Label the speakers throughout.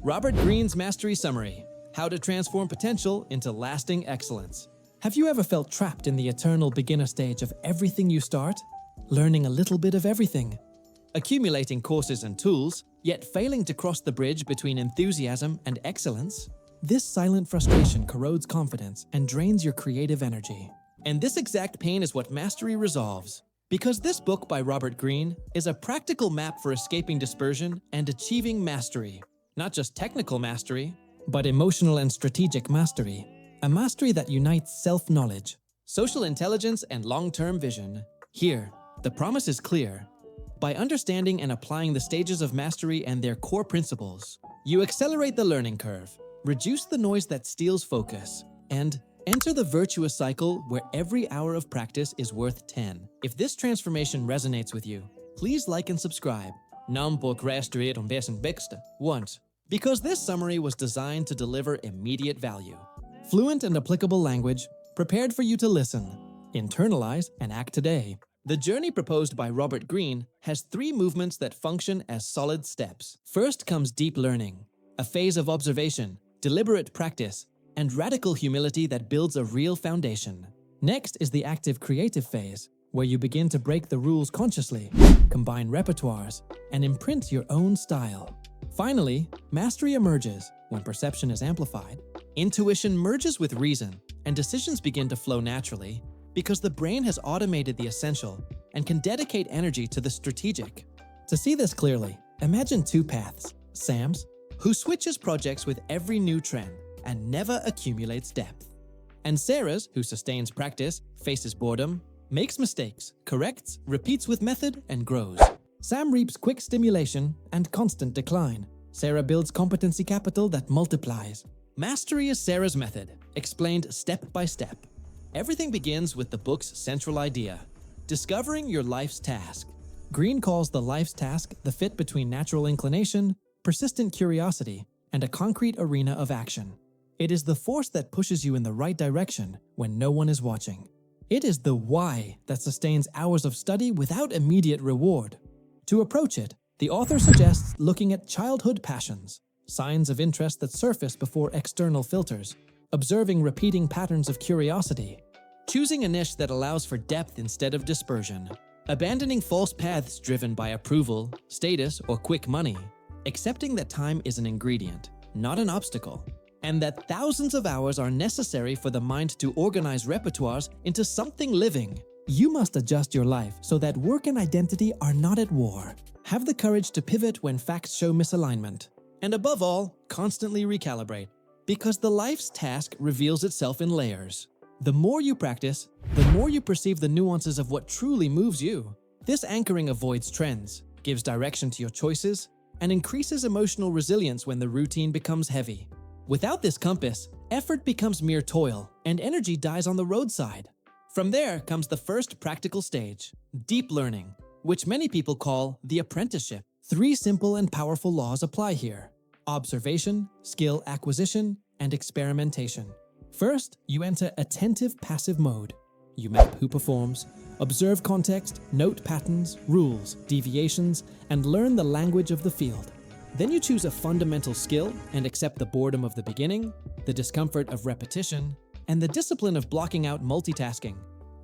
Speaker 1: Robert Greene's Mastery Summary: How to Transform Potential into Lasting Excellence. Have you ever felt trapped in the eternal beginner stage of everything you start? Learning a little bit of everything. Accumulating courses and tools, yet failing to cross the bridge between enthusiasm and excellence? This silent frustration corrodes confidence and drains your creative energy. And this exact pain is what Mastery resolves. Because this book by Robert Greene is a practical map for escaping dispersion and achieving mastery. Not just technical mastery, but emotional and strategic mastery. A mastery that unites self-knowledge, social intelligence, and long-term vision. Here, the promise is clear. By understanding and applying the stages of mastery and their core principles, you accelerate the learning curve, reduce the noise that steals focus, and enter the virtuous cycle where every hour of practice is worth 10. If this transformation resonates with you, please like and subscribe. Because this summary was designed to deliver immediate value. Fluent and applicable language, prepared for you to listen, internalize, and act today. The journey proposed by Robert Greene has 3 movements that function as solid steps. First comes deep learning, a phase of observation, deliberate practice, and radical humility that builds a real foundation. Next is the active creative phase, where you begin to break the rules consciously, combine repertoires, and imprint your own style. Finally, mastery emerges when perception is amplified. Intuition merges with reason, and decisions begin to flow naturally because the brain has automated the essential and can dedicate energy to the strategic. To see this clearly, imagine 2 paths: Sam's, who switches projects with every new trend and never accumulates depth, and Sarah's, who sustains practice, faces boredom, makes mistakes, corrects, repeats with method, and grows. Sam reaps quick stimulation and constant decline. Sarah builds competency capital that multiplies. Mastery is Sarah's method, explained step by step. Everything begins with the book's central idea: discovering your life's task. Greene calls the life's task the fit between natural inclination, persistent curiosity, and a concrete arena of action. It is the force that pushes you in the right direction when no one is watching. It is the why that sustains hours of study without immediate reward. To approach it, the author suggests looking at childhood passions, signs of interest that surface before external filters, observing repeating patterns of curiosity, choosing a niche that allows for depth instead of dispersion, abandoning false paths driven by approval, status, or quick money, accepting that time is an ingredient, not an obstacle, and that thousands of hours are necessary for the mind to organize repertoires into something living. You must adjust your life so that work and identity are not at war. Have the courage to pivot when facts show misalignment. And above all, constantly recalibrate, because the life's task reveals itself in layers. The more you practice, the more you perceive the nuances of what truly moves you. This anchoring avoids trends, gives direction to your choices, and increases emotional resilience when the routine becomes heavy. Without this compass, effort becomes mere toil, and energy dies on the roadside. From there comes the first practical stage, deep learning, which many people call the apprenticeship. 3 simple and powerful laws apply here: observation, skill acquisition, and experimentation. First, you enter attentive passive mode. You map who performs, observe context, note patterns, rules, deviations, and learn the language of the field. Then you choose a fundamental skill and accept the boredom of the beginning, the discomfort of repetition, and the discipline of blocking out multitasking,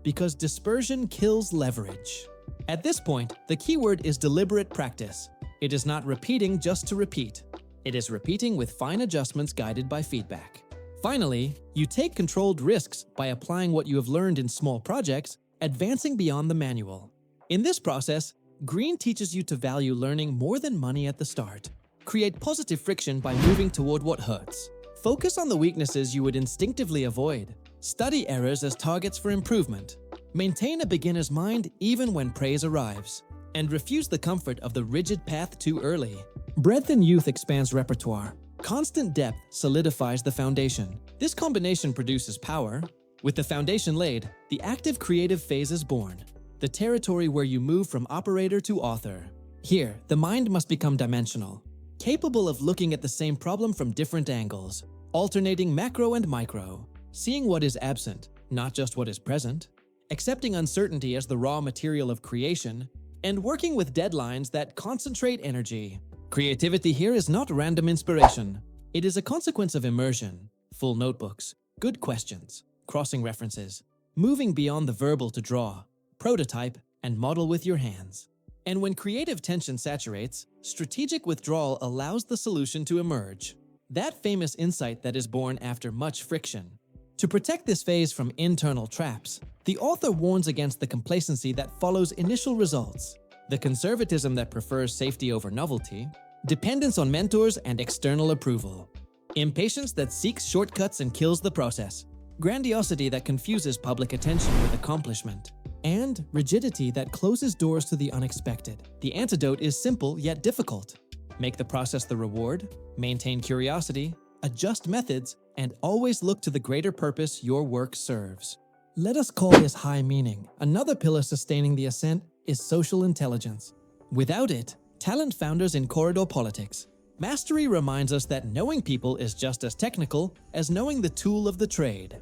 Speaker 1: because dispersion kills leverage. At this point, the keyword is deliberate practice. It is not repeating just to repeat. It is repeating with fine adjustments guided by feedback. Finally, you take controlled risks by applying what you have learned in small projects, advancing beyond the manual. In this process, Greene teaches you to value learning more than money at the start. Create positive friction by moving toward what hurts. Focus on the weaknesses you would instinctively avoid. Study errors as targets for improvement. Maintain a beginner's mind even when praise arrives. And refuse the comfort of the rigid path too early. Breadth in youth expands repertoire. Constant depth solidifies the foundation. This combination produces power. With the foundation laid, the active creative phase is born. The territory where you move from operator to author. Here, the mind must become dimensional, capable of looking at the same problem from different angles, alternating macro and micro, seeing what is absent, not just what is present, accepting uncertainty as the raw material of creation, and working with deadlines that concentrate energy. Creativity here is not random inspiration. It is a consequence of immersion, full notebooks, good questions, crossing references, moving beyond the verbal to draw, prototype, and model with your hands. And when creative tension saturates, strategic withdrawal allows the solution to emerge. That famous insight that is born after much friction. To protect this phase from internal traps, the author warns against the complacency that follows initial results, the conservatism that prefers safety over novelty, dependence on mentors and external approval, impatience that seeks shortcuts and kills the process, grandiosity that confuses public attention with accomplishment, and rigidity that closes doors to the unexpected. The antidote is simple yet difficult. Make the process the reward, maintain curiosity, adjust methods, and always look to the greater purpose your work serves. Let us call this high meaning. Another pillar sustaining the ascent is social intelligence. Without it, talent founders in corridor politics. Mastery reminds us that knowing people is just as technical as knowing the tool of the trade.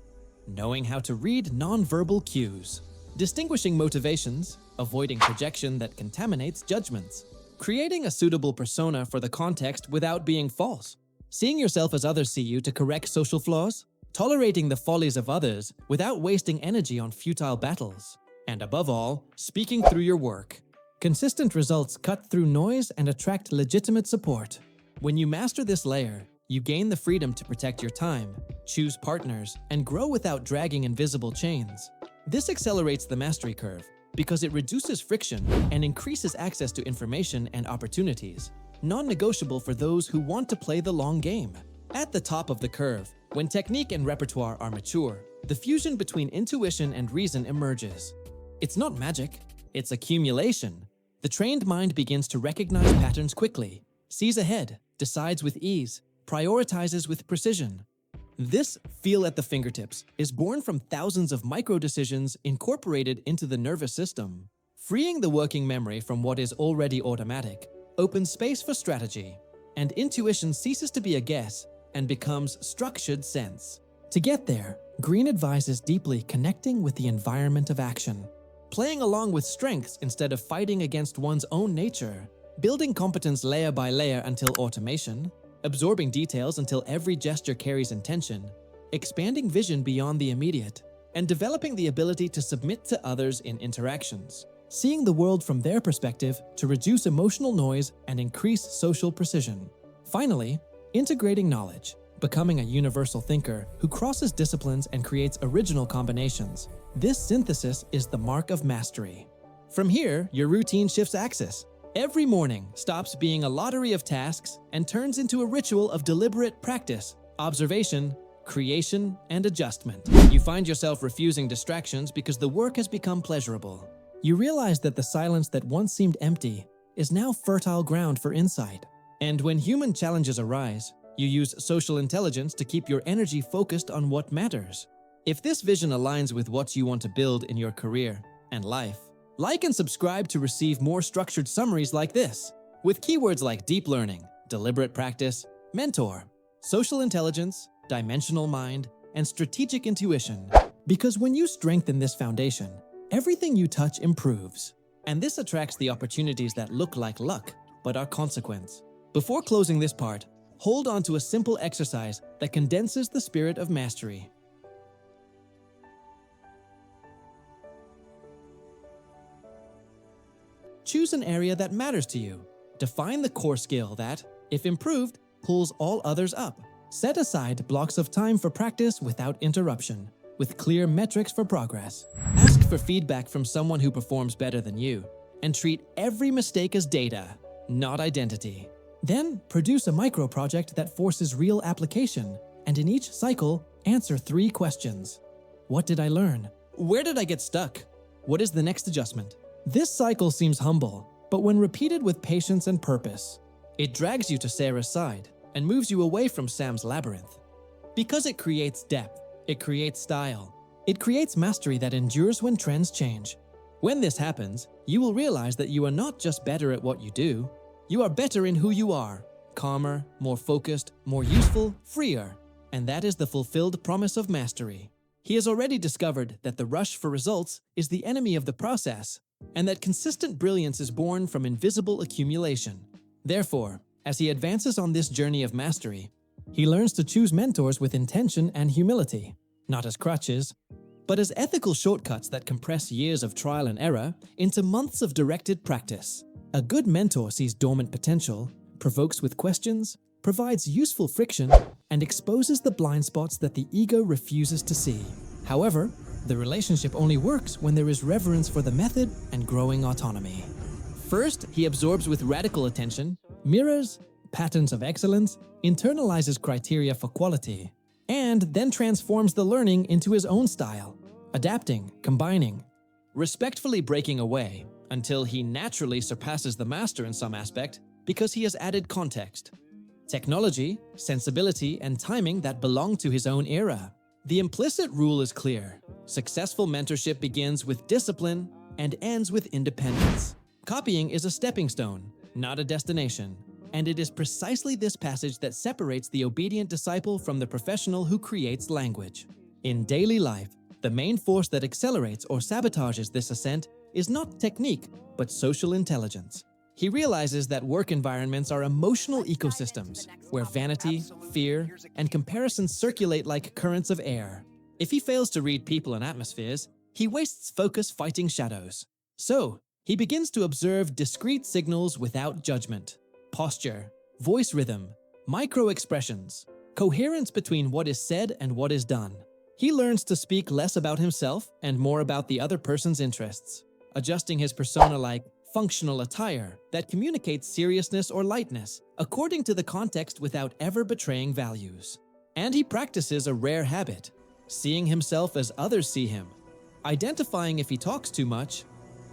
Speaker 1: Knowing how to read nonverbal cues. Distinguishing motivations, avoiding projection that contaminates judgments. Creating a suitable persona for the context without being false. Seeing yourself as others see you to correct social flaws. Tolerating the follies of others without wasting energy on futile battles. And above all, speaking through your work. Consistent results cut through noise and attract legitimate support. When you master this layer, you gain the freedom to protect your time, choose partners, and grow without dragging invisible chains. This accelerates the mastery curve because it reduces friction and increases access to information and opportunities, non-negotiable for those who want to play the long game. At the top of the curve, when technique and repertoire are mature, the fusion between intuition and reason emerges. It's not magic, it's accumulation. The trained mind begins to recognize patterns quickly, sees ahead, decides with ease, prioritizes with precision. This feel at the fingertips is born from thousands of micro-decisions incorporated into the nervous system. Freeing the working memory from what is already automatic opens space for strategy, and intuition ceases to be a guess and becomes structured sense. To get there, Greene advises deeply connecting with the environment of action, playing along with strengths instead of fighting against one's own nature, building competence layer by layer until automation, absorbing details until every gesture carries intention, expanding vision beyond the immediate, and developing the ability to submit to others in interactions, seeing the world from their perspective to reduce emotional noise and increase social precision. Finally, integrating knowledge, becoming a universal thinker who crosses disciplines and creates original combinations. This synthesis is the mark of mastery. From here, your routine shifts axis. Every morning stops being a lottery of tasks and turns into a ritual of deliberate practice, observation, creation, and adjustment. You find yourself refusing distractions because the work has become pleasurable. You realize that the silence that once seemed empty is now fertile ground for insight. And when human challenges arise, you use social intelligence to keep your energy focused on what matters. If this vision aligns with what you want to build in your career and life, like and subscribe to receive more structured summaries like this, with keywords like deep learning, deliberate practice, mentor, social intelligence, dimensional mind, and strategic intuition. Because when you strengthen this foundation, everything you touch improves. And this attracts the opportunities that look like luck, but are consequence. Before closing this part, hold on to a simple exercise that condenses the spirit of mastery. Choose an area that matters to you. Define the core skill that, if improved, pulls all others up. Set aside blocks of time for practice without interruption, with clear metrics for progress. Ask for feedback from someone who performs better than you, and treat every mistake as data, not identity. Then, produce a micro-project that forces real application, and in each cycle, answer 3 questions. What did I learn? Where did I get stuck? What is the next adjustment? This cycle seems humble, but when repeated with patience and purpose, it drags you to Sarah's side and moves you away from Sam's labyrinth. Because it creates depth, it creates style, it creates mastery that endures when trends change. When this happens, you will realize that you are not just better at what you do, you are better in who you are, calmer, more focused, more useful, freer. And that is the fulfilled promise of mastery. He has already discovered that the rush for results is the enemy of the process, and that consistent brilliance is born from invisible accumulation. Therefore, As he advances on this journey of mastery, he learns to choose mentors with intention and humility, not as crutches, but as ethical shortcuts that compress years of trial and error into months of directed practice. A good mentor sees dormant potential, provokes with questions, provides useful friction, and exposes the blind spots that the ego refuses to see. However, the relationship only works when there is reverence for the method and growing autonomy. First, he absorbs with radical attention, mirrors patterns of excellence, internalizes criteria for quality, and then transforms the learning into his own style, adapting, combining, respectfully breaking away until he naturally surpasses the master in some aspect because he has added context, technology, sensibility, and timing that belong to his own era. The implicit rule is clear. Successful mentorship begins with discipline and ends with independence. Copying is a stepping stone, not a destination, and it is precisely this passage that separates the obedient disciple from the professional who creates language. In daily life, the main force that accelerates or sabotages this ascent is not technique, but social intelligence. He realizes that work environments are emotional ecosystems where vanity, fear, and comparison circulate like currents of air. If he fails to read people and atmospheres, he wastes focus fighting shadows. So, he begins to observe discrete signals without judgment: posture, voice rhythm, micro-expressions, coherence between what is said and what is done. He learns to speak less about himself and more about the other person's interests, adjusting his persona like functional attire that communicates seriousness or lightness according to the context without ever betraying values. And he practices a rare habit, seeing himself as others see him, identifying if he talks too much,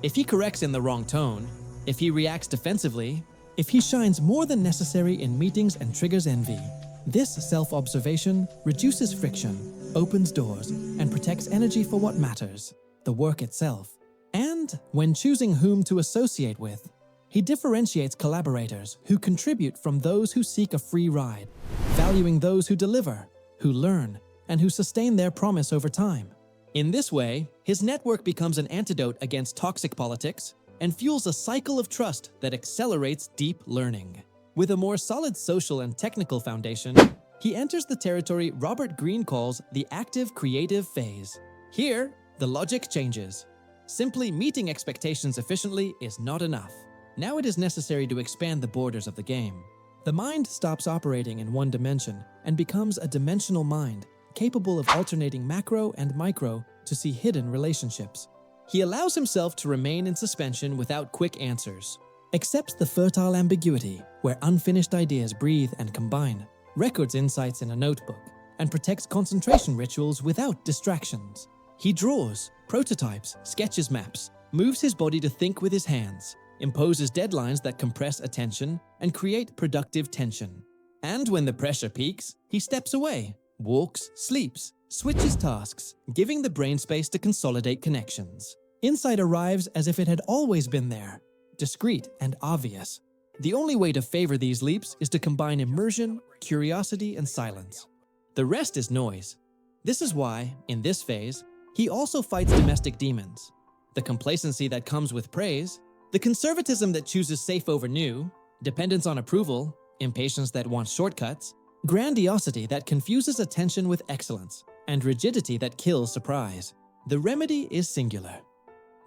Speaker 1: if he corrects in the wrong tone, if he reacts defensively, if he shines more than necessary in meetings and triggers envy. This self-observation reduces friction, opens doors, and protects energy for what matters, the work itself. And when choosing whom to associate with, he differentiates collaborators who contribute from those who seek a free ride, valuing those who deliver, who learn, and who sustain their promise over time. In this way, his network becomes an antidote against toxic politics and fuels a cycle of trust that accelerates deep learning. With a more solid social and technical foundation, he enters the territory Robert Greene calls the active creative phase. Here, the logic changes. Simply meeting expectations efficiently is not enough. Now it is necessary to expand the borders of the game. The mind stops operating in one dimension and becomes a dimensional mind, capable of alternating macro and micro to see hidden relationships. He allows himself to remain in suspension without quick answers, accepts the fertile ambiguity where unfinished ideas breathe and combine, records insights in a notebook, and protects concentration rituals without distractions. He draws, prototypes, sketches maps, moves his body to think with his hands, imposes deadlines that compress attention and create productive tension. And when the pressure peaks, he steps away, walks, sleeps, switches tasks, giving the brain space to consolidate connections. Insight arrives as if it had always been there, discreet and obvious. The only way to favor these leaps is to combine immersion, curiosity, and silence. The rest is noise. This is why, in this phase, he also fights domestic demons: the complacency that comes with praise, the conservatism that chooses safe over new, dependence on approval, impatience that wants shortcuts, grandiosity that confuses attention with excellence, and rigidity that kills surprise. The remedy is singular.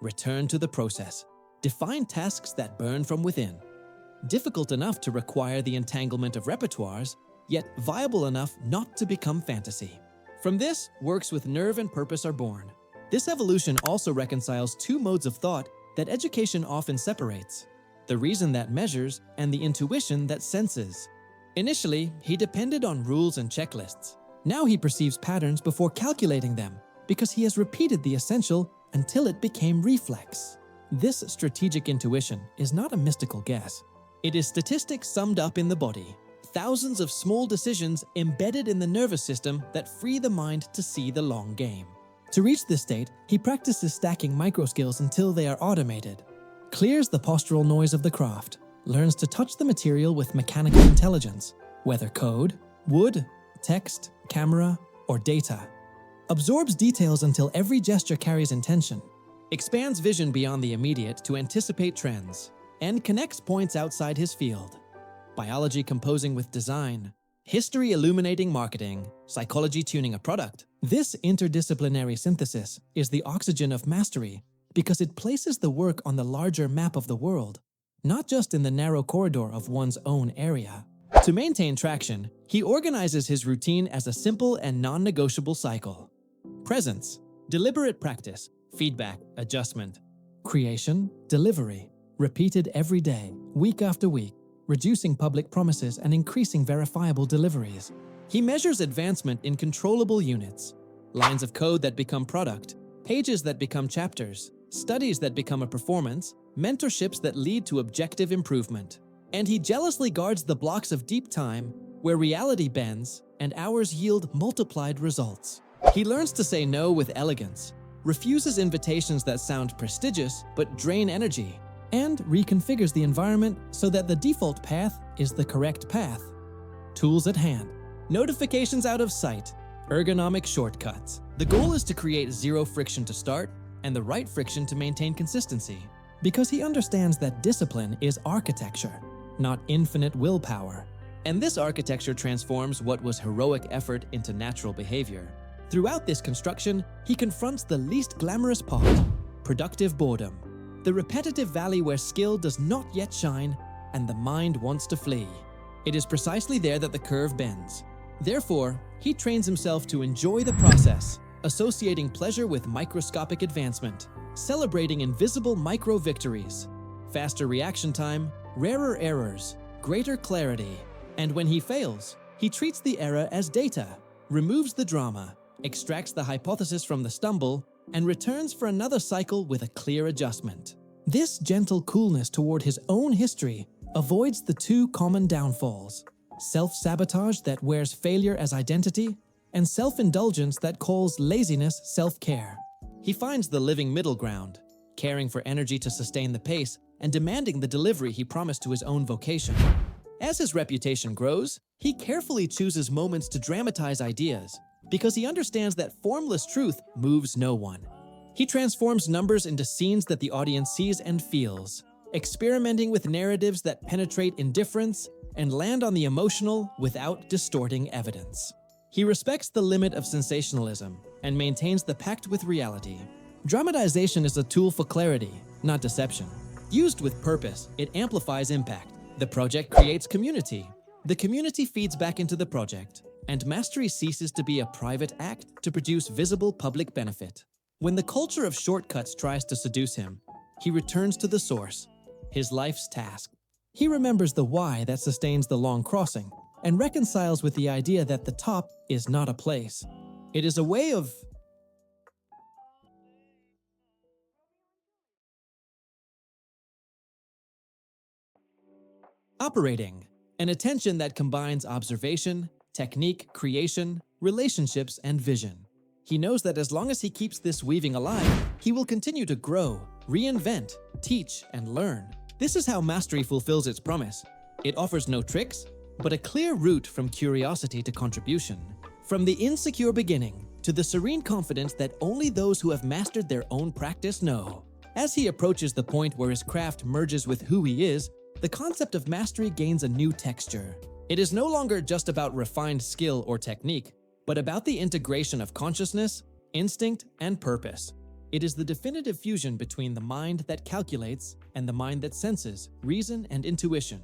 Speaker 1: Return to the process. Define tasks that burn from within. Difficult enough to require the entanglement of repertoires, yet viable enough not to become fantasy. From this, works with nerve and purpose are born. This evolution also reconciles two modes of thought that education often separates: the reason that measures and the intuition that senses. Initially, he depended on rules and checklists. Now he perceives patterns before calculating them because he has repeated the essential until it became reflex. This strategic intuition is not a mystical guess. It is statistics summed up in the body. Thousands of small decisions embedded in the nervous system that free the mind to see the long game. To reach this state, he practices stacking micro-skills until they are automated, clears the postural noise of the craft, learns to touch the material with mechanical intelligence, whether code, wood, text, camera, or data, absorbs details until every gesture carries intention, expands vision beyond the immediate to anticipate trends, and connects points outside his field. biology composing with design, history illuminating marketing, psychology tuning a product. This interdisciplinary synthesis is the oxygen of mastery because it places the work on the larger map of the world, not just in the narrow corridor of one's own area. To maintain traction, he organizes his routine as a simple and non-negotiable cycle. Presence, deliberate practice, feedback, adjustment. Creation, delivery, repeated every day, week after week, reducing public promises and increasing verifiable deliveries. He measures advancement in controllable units, lines of code that become product, pages that become chapters, studies that become a performance, mentorships that lead to objective improvement. And he jealously guards the blocks of deep time where reality bends and hours yield multiplied results. He learns to say no with elegance, refuses invitations that sound prestigious but drain energy, and reconfigures the environment so that the default path is the correct path. Tools at hand, notifications out of sight, ergonomic shortcuts. The goal is to create zero friction to start and the right friction to maintain consistency, because he understands that discipline is architecture, not infinite willpower. And this architecture transforms what was heroic effort into natural behavior. Throughout this construction, he confronts the least glamorous part, productive boredom, the repetitive valley where skill does not yet shine and the mind wants to flee. It is precisely there that the curve bends. Therefore, he trains himself to enjoy the process, associating pleasure with microscopic advancement, celebrating invisible micro-victories, faster reaction time, rarer errors, greater clarity. And when he fails, he treats the error as data, removes the drama, extracts the hypothesis from the stumble, and returns for another cycle with a clear adjustment. This gentle coolness toward his own history avoids the two common downfalls: self-sabotage that wears failure as identity, and self-indulgence that calls laziness self-care. He finds the living middle ground, caring for energy to sustain the pace and demanding the delivery he promised to his own vocation. As his reputation grows, he carefully chooses moments to dramatize ideas, because he understands that formless truth moves no one. He transforms numbers into scenes that the audience sees and feels, experimenting with narratives that penetrate indifference and land on the emotional without distorting evidence. He respects the limit of sensationalism and maintains the pact with reality. Dramatization is a tool for clarity, not deception. Used with purpose, it amplifies impact. The project creates community. The community feeds back into the project, and mastery ceases to be a private act to produce visible public benefit. When the culture of shortcuts tries to seduce him, he returns to the source, his life's task. He remembers the why that sustains the long crossing and reconciles with the idea that the top is not a place. It is a way of operating, an attention that combines observation, technique, creation, relationships, and vision. He knows that as long as he keeps this weaving alive, he will continue to grow, reinvent, teach, and learn. This is how mastery fulfills its promise. It offers no tricks, but a clear route from curiosity to contribution. From the insecure beginning to the serene confidence that only those who have mastered their own practice know. As he approaches the point where his craft merges with who he is, the concept of mastery gains a new texture. It is no longer just about refined skill or technique, but about the integration of consciousness, instinct, and purpose. It is the definitive fusion between the mind that calculates and the mind that senses, reason, and intuition.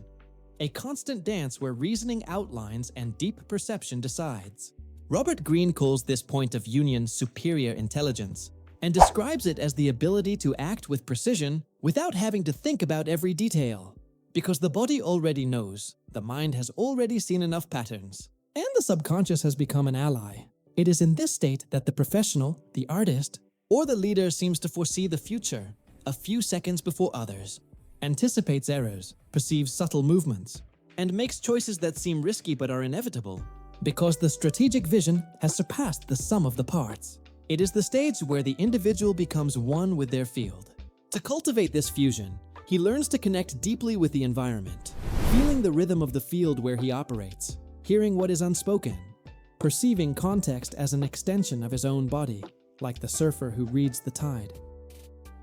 Speaker 1: A constant dance where reasoning outlines and deep perception decides. Robert Greene calls this point of union superior intelligence and describes it as the ability to act with precision without having to think about every detail. Because the body already knows, the mind has already seen enough patterns, and the subconscious has become an ally. It is in this state that the professional, the artist, or the leader seems to foresee the future, a few seconds before others, anticipates errors, perceives subtle movements, and makes choices that seem risky but are inevitable, because the strategic vision has surpassed the sum of the parts. It is the stage where the individual becomes one with their field. To cultivate this fusion, he learns to connect deeply with the environment, feeling the rhythm of the field where he operates, hearing what is unspoken, perceiving context as an extension of his own body, like the surfer who reads the tide.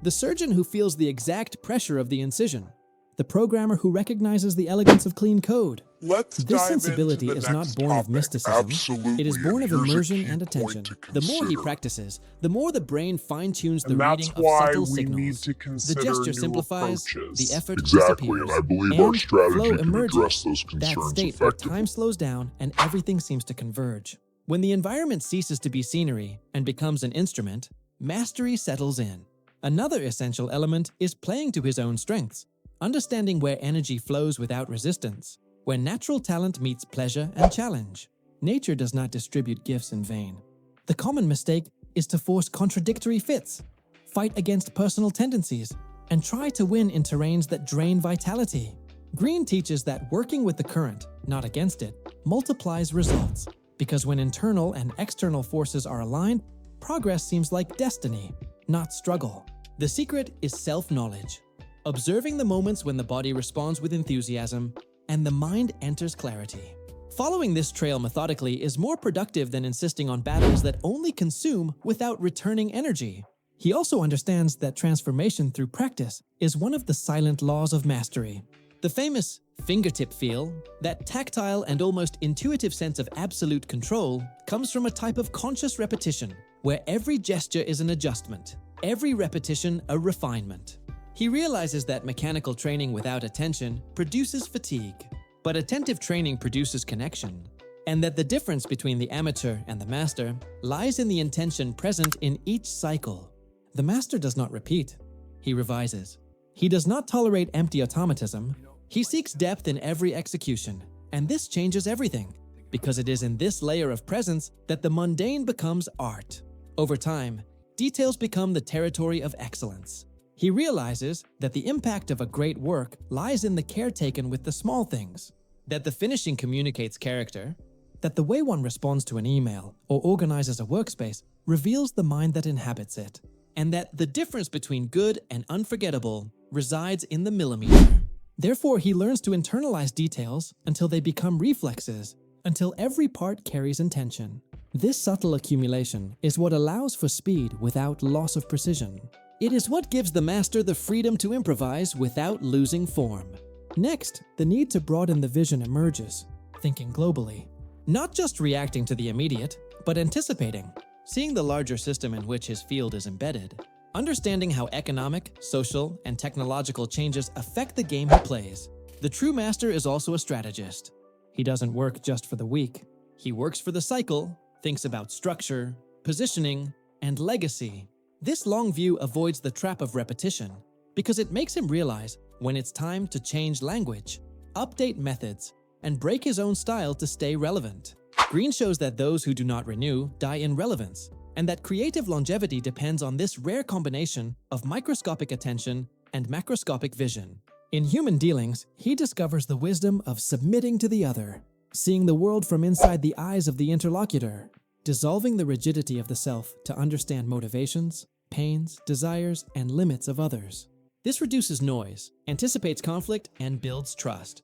Speaker 1: The surgeon who feels the exact pressure of the incision, the programmer who recognizes the elegance of clean code.
Speaker 2: Let's
Speaker 1: This
Speaker 2: dive
Speaker 1: sensibility
Speaker 2: into
Speaker 1: is
Speaker 2: the
Speaker 1: not
Speaker 2: next
Speaker 1: born of
Speaker 2: topic.
Speaker 1: mysticism.
Speaker 2: Absolutely.
Speaker 1: It is born of
Speaker 2: Here's a
Speaker 1: immersion
Speaker 2: key
Speaker 1: and
Speaker 2: point
Speaker 1: attention.
Speaker 2: to
Speaker 1: The more he
Speaker 2: consider.
Speaker 1: practices, the more the brain fine-tunes the
Speaker 2: And
Speaker 1: reading
Speaker 2: that's
Speaker 1: of
Speaker 2: why
Speaker 1: subtle
Speaker 2: we
Speaker 1: signals.
Speaker 2: need to
Speaker 1: The
Speaker 2: consider
Speaker 1: gesture
Speaker 2: new
Speaker 1: simplifies,
Speaker 2: approaches.
Speaker 1: the effort
Speaker 3: Exactly,
Speaker 1: disappears,
Speaker 3: and I believe
Speaker 1: and
Speaker 3: our strategy
Speaker 1: flow
Speaker 3: can
Speaker 1: emerges.
Speaker 3: address those
Speaker 1: That
Speaker 3: concerns
Speaker 1: state where
Speaker 3: effectively.
Speaker 1: time slows down and everything seems to converge. When the environment ceases to be scenery and becomes an instrument, mastery settles in. Another essential element is playing to his own strengths, understanding where energy flows without resistance, where natural talent meets pleasure and challenge. Nature does not distribute gifts in vain. The common mistake is to force contradictory fits, fight against personal tendencies, and try to win in terrains that drain vitality. Greene teaches that working with the current, not against it, multiplies results, because when internal and external forces are aligned, progress seems like destiny, not struggle. The secret is self-knowledge, observing the moments when the body responds with enthusiasm and the mind enters clarity. Following this trail methodically is more productive than insisting on battles that only consume without returning energy. He also understands that transformation through practice is one of the silent laws of mastery. The famous fingertip feel, that tactile and almost intuitive sense of absolute control, comes from a type of conscious repetition, where every gesture is an adjustment, every repetition a refinement. He realizes that mechanical training without attention produces fatigue, but attentive training produces connection, and that the difference between the amateur and the master lies in the intention present in each cycle. The master does not repeat, he revises. He does not tolerate empty automatism, he seeks depth in every execution, and this changes everything, because it is in this layer of presence that the mundane becomes art. Over time, details become the territory of excellence. He realizes that the impact of a great work lies in the care taken with the small things, that the finishing communicates character, that the way one responds to an email or organizes a workspace reveals the mind that inhabits it, and that the difference between good and unforgettable resides in the millimeter. Therefore, he learns to internalize details until they become reflexes, until every part carries intention. This subtle accumulation is what allows for speed without loss of precision. It is what gives the master the freedom to improvise without losing form. Next, the need to broaden the vision emerges, thinking globally. Not just reacting to the immediate, but anticipating, seeing the larger system in which his field is embedded. Understanding how economic, social, and technological changes affect the game he plays. The true master is also a strategist. He doesn't work just for the weak. He works for the cycle, thinks about structure, positioning, and legacy. This long view avoids the trap of repetition because it makes him realize when it's time to change language, update methods, and break his own style to stay relevant. Greene shows that those who do not renew die in relevance, and that creative longevity depends on this rare combination of microscopic attention and macroscopic vision. In human dealings, he discovers the wisdom of submitting to the other, seeing the world from inside the eyes of the interlocutor, dissolving the rigidity of the self to understand motivations, pains, desires, and limits of others. This reduces noise, anticipates conflict, and builds trust.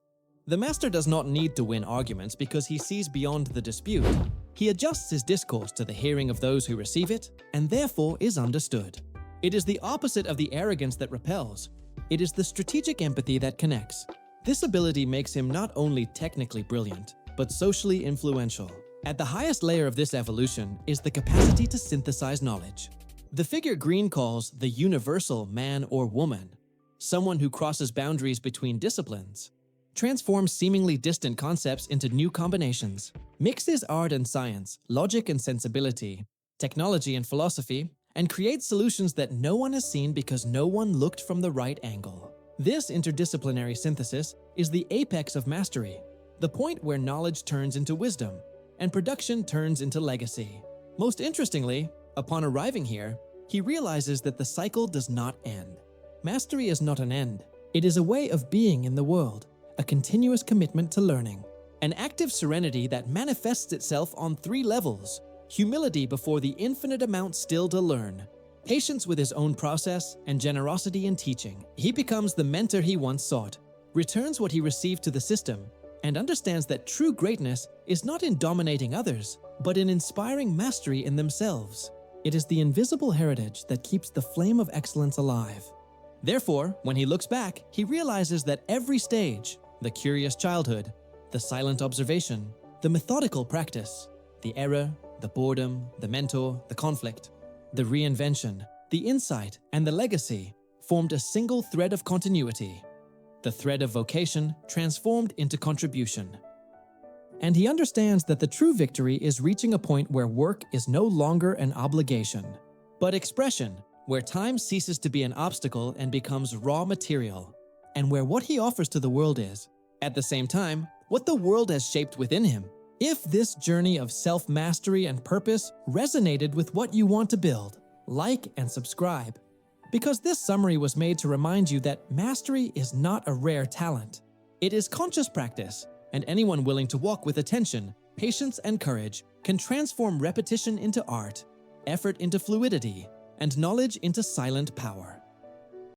Speaker 1: The master does not need to win arguments because he sees beyond the dispute. He adjusts his discourse to the hearing of those who receive it, and therefore is understood. It is the opposite of the arrogance that repels. It is the strategic empathy that connects. This ability makes him not only technically brilliant, but socially influential. At the highest layer of this evolution is the capacity to synthesize knowledge. The figure Greene calls the universal man or woman, someone who crosses boundaries between disciplines, transforms seemingly distant concepts into new combinations, mixes art and science, logic and sensibility, technology and philosophy, and creates solutions that no one has seen because no one looked from the right angle. This interdisciplinary synthesis is the apex of mastery, the point where knowledge turns into wisdom, and production turns into legacy. Most interestingly, upon arriving here, he realizes that the cycle does not end. Mastery is not an end. It is a way of being in the world, a continuous commitment to learning, an active serenity that manifests itself on 3 levels: humility before the infinite amount still to learn, patience with his own process, and generosity in teaching. He becomes the mentor he once sought, returns what he received to the system, and understands that true greatness is not in dominating others, but in inspiring mastery in themselves. It is the invisible heritage that keeps the flame of excellence alive. Therefore, when he looks back, he realizes that every stage, the curious childhood, the silent observation, the methodical practice, the error, the boredom, the mentor, the conflict, the reinvention, the insight, and the legacy formed a single thread of continuity. The thread of vocation transformed into contribution. And he understands that the true victory is reaching a point where work is no longer an obligation, but expression, where time ceases to be an obstacle and becomes raw material, and where what he offers to the world is, at the same time, what the world has shaped within him. If this journey of self-mastery and purpose resonated with what you want to build, like and subscribe, because this summary was made to remind you that mastery is not a rare talent. It is conscious practice, and anyone willing to walk with attention, patience, and courage can transform repetition into art, effort into fluidity, and knowledge into silent power.